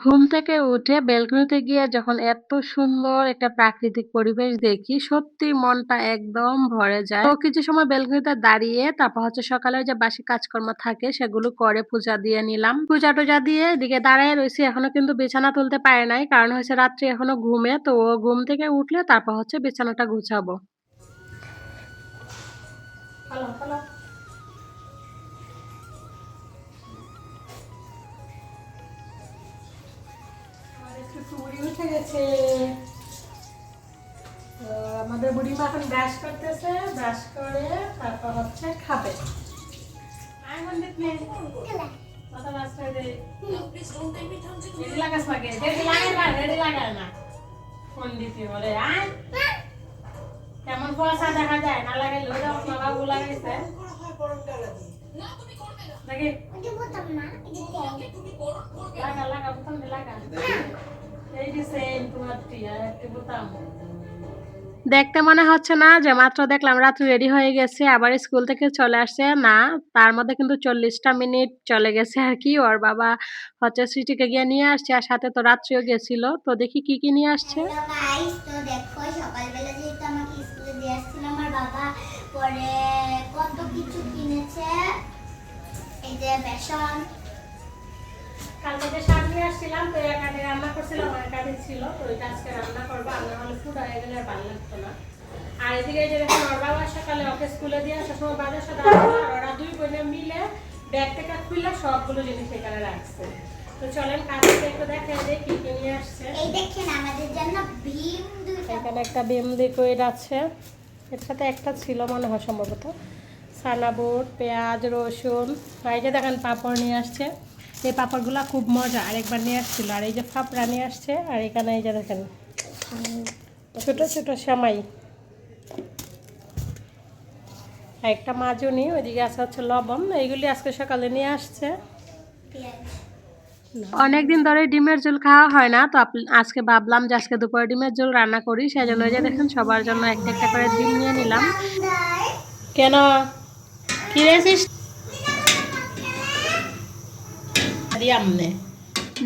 ঘুম থেকে উঠে ব্যালকনিতে গিয়ে যখন এত সুন্দর একটা প্রাকৃতিক পরিবেশ দেখি, সত্যি মনটা একদম ভরে যায়। তো কিছু সময় ব্যালকনিতে দাঁড়িয়ে তারপর হচ্ছে সকালের যে বাসি কাজকর্ম থাকে সেগুলো করে পূজা দিয়ে নিলাম। পূজা-টুজা দিয়ে এদিকে দাঁড়ায় রইছি। এখনো কিন্তু বিছানা তুলতে পারে নাই। কারণ হচ্ছে রাত্রে এখনো ঘুমে। তো ও ঘুম থেকে উঠলে তারপর হচ্ছে বিছানাটা গুছাবো। আমাদের একটু উড়ি উঠে গেছে। তো আমাদের বুড়িমা এখন ব্রাশ করতেছে, ব্রাশ করে তারপর হচ্ছে খাবে। আয় মন্দির নে মাথা ব্রাশ করে দে। রেডি লাগাস লাগে, রেডি লাগায় না পন্ডিতি বলে। আয় কেমন কুয়াশা দেখা যায়, না লাগাইলে ওটা আপনার বাবু লাগাইছে দেখি। লাগা লাগা বোতাম লাগা, এই যে সেম তোমার টিয়া একটি বোতাম। দেখতে মনে হচ্ছে না যে মাত্র দেখলাম রাত্রি রেডি হয়ে গেছে, আবার স্কুল থেকে চলে আসছে। না, তার মধ্যে কিন্তু ৪০টা মিনিট চলে গেছে আরকি। ওর বাবা হচ্ছে সৃষ্টিকে গিয়ে নিয়ে আসছে, আর সাথে তো রাত্রিও গেছিল। তো দেখি কি নিয়ে আসছে। হ্যালো গাইস, তো দেখো সকালবেলা যেহেতু আমাকে স্কুলে দিয়ে আসছিল আমার বাবা, পরে কত কিছু কিনেছে। এই যে বেসন, কালকে যে শাক নিয়ে আসছিলাম, তো এখানে রান্না করছিলাম, আমার কাছে ছিল। তো এটা আজকে রান্না করবো, আর না হলে ফুড হয়ে গেলে আর ভালো লাগতো না। আর এদিকে যে দেখুন ওর বাবা সকালে ওকে স্কুলে দিয়ে আসার সময় বাজার সাথে আসলো, আর ওরা দুই বোনে মিলে ব্যাগ থেকে খুলে সবগুলো জিনিস এখানে রাখছে। তো চলেন কাছে একটু দেখে যে কি নিয়ে আসছে। এই দেখেন আমাদের জন্য ভীম দুইটা, এখানে একটা ভীম লিকুইড আছে, এর সাথে একটা ছিল মনে হয় সম্ভবত, সানা বুট, পেঁয়াজ, রসুন। আর এই যে দেখেন পাঁপড় নিয়ে আসছে। এই পাঁপড়গুলো খুব মজা, আরেকবার নিয়ে আসছিল। আর এই যে ফাপড়া নিয়ে আসছে, আর এখানে এই যে দেখেন ছোটো ছোটো সেমাই, আর একটা মাজুনি, ওইদিকে আছে হচ্ছে লবণ। এইগুলি আজকে সকালে নিয়ে আসছে। পেঁয়াজ। অনেকদিন ধরে ডিমের ঝোল খাওয়া হয় না, তো আজকে ভাবলাম যে আজকে দুপুরে ডিমের ঝোল রান্না করি। সেই জন্য এই যে দেখেন সবার জন্য একটা একটা করে ডিম নিয়ে নিলাম। কেন কি রেসিস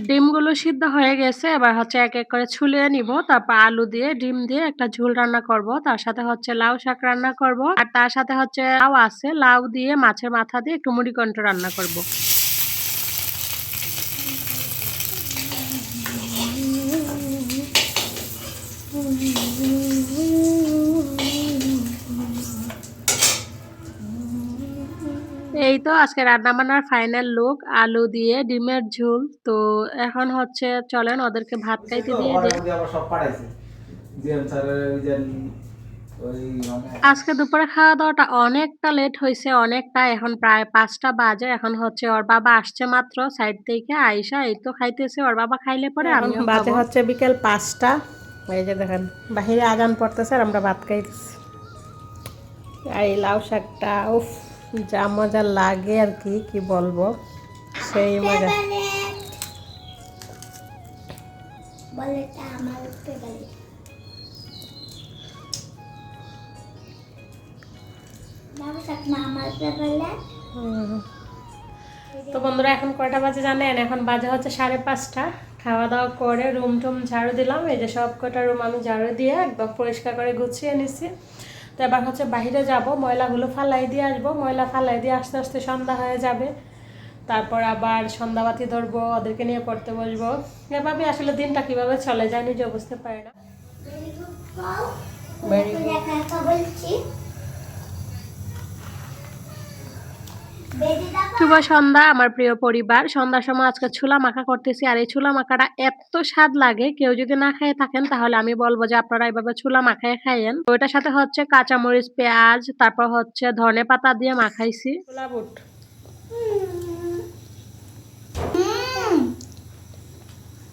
ডিমগুলো সিদ্ধ হয়ে গেছে, এবার হচ্ছে এক এক করে ছুলিয়ে নিব। তারপর আলু দিয়ে ডিম দিয়ে একটা ঝোল রান্না করব, তার সাথে হচ্ছে লাউ শাক রান্না করব, আর তার সাথে হচ্ছে লাউ আছে, লাউ দিয়ে মাছের মাথা দিয়ে একটু মুড়িঘন্ট রান্না করব। এই তো আজকে রান্না বান্নার ফাইনাল লুক, আলু দিয়ে ডিমের ঝোল। তো এখন হচ্ছে চলেন ওদেরকে ভাত খাইতে দিয়ে দিই। আজকে দুপুরে খাওয়া দাওয়াটা অনেকটা লেট হয়েছে, অনেকটা। এখন প্রায় ৫টা বাজে। এখন হচ্ছে ওর বাবা আসছে মাত্র সাইড থেকে, আইসা এই তো খাইতেছে। ওর বাবা খাইলে পরে আমিও খাবো। বাজে হচ্ছে বিকেল ৫টা। এই যে দেখেন বাহিরে আজান পড়তেছে আর আমরা ভাত খাইতেছি। আর এই লাউ শাকটা উফ যা মজা লাগে আর কি বলবো, সেই মজা। বলে এটা আমার ফেভারিট। লাউ শাক না আমার ফেভারিট। তো বন্ধুরা এখন কয়টা বাজে জানেন? এখন বাজে হচ্ছে 5:30। খাওয়া দাওয়া করে রুম টুম ঝাড়ু দিলাম। এই যে সব কটা রুম আমি ঝাড়ু দিয়ে একদম পরিষ্কার করে গুছিয়ে নিছি। তো এবার হচ্ছে বাইরে যাব, ময়লাগুলো ফালাই দিয়ে আসবো। ময়লা ফালাই দিয়ে আস্তে আস্তে সন্ধ্যা হয়ে যাবে। তারপর আবার সন্ধ্যাবাতি ধরবো, ওদেরকে নিয়ে পড়তে বসবো। এভাবে আসলে দিনটা কিভাবে চলে যায় নিজে বুঝতে পারি না। বলছি শুভ সন্ধ্যা আমার প্রিয় পরিবার। সন্ধ্যার সময় আজকে ছোলা মাখা করতেছি, আর এই ছোলা মাখাটা এত স্বাদ লাগে, কেউ যদি না খেয়ে থাকেন তাহলে আমি বলবো যে আপনারা এইভাবে ছোলা মাখায় খাইয়েন। তো ওইটার সাথে হচ্ছে কাঁচামরিচ, পেঁয়াজ, তারপর হচ্ছে ধনে পাতা দিয়ে মাখাইছি ছোলা বুট।